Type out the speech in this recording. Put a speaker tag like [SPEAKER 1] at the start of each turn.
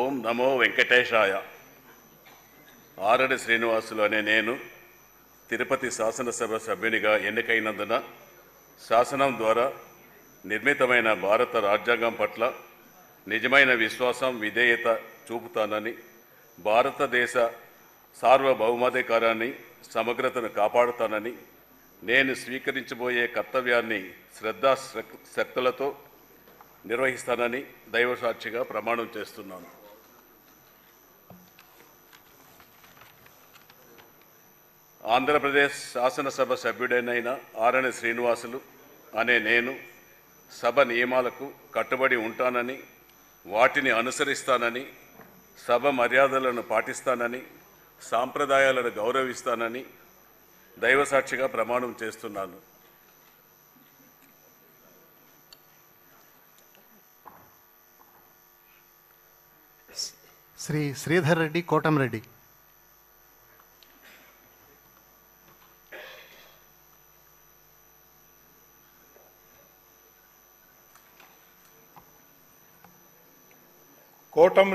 [SPEAKER 1] ఓం నమో వెంకటేశాయ. ఆరడి శ్రీనివాసులు అనే నేను తిరుపతి శాసనసభ సభ్యునిగా ఎన్నికైనందున శాసనం ద్వారా నిర్మితమైన భారత రాజ్యాంగం పట్ల నిజమైన విశ్వాసం, విధేయత చూపుతానని, భారతదేశ సార్వభౌమాధికారాన్ని, సమగ్రతను కాపాడుతానని, నేను స్వీకరించబోయే కర్తవ్యాన్ని శ్రద్ధలతో నిర్వహిస్తానని దైవసాక్షిగా ప్రమాణం చేస్తున్నాను. ఆంధ్రప్రదేశ్ శాసనసభ సభ్యుడైన ఆరణి శ్రీనివాసులు అనే నేను సభ నియమాలకు కట్టుబడి ఉంటానని, వాటిని అనుసరిస్తానని, సభ మర్యాదలను పాటిస్తానని, సాంప్రదాయాలను గౌరవిస్తానని దైవసాక్షిగా ప్రమాణం చేస్తున్నాను.
[SPEAKER 2] శ్రీ శ్రీధర్ రెడ్డి కోటంరెడ్డి.
[SPEAKER 3] కోటంరెడ్డి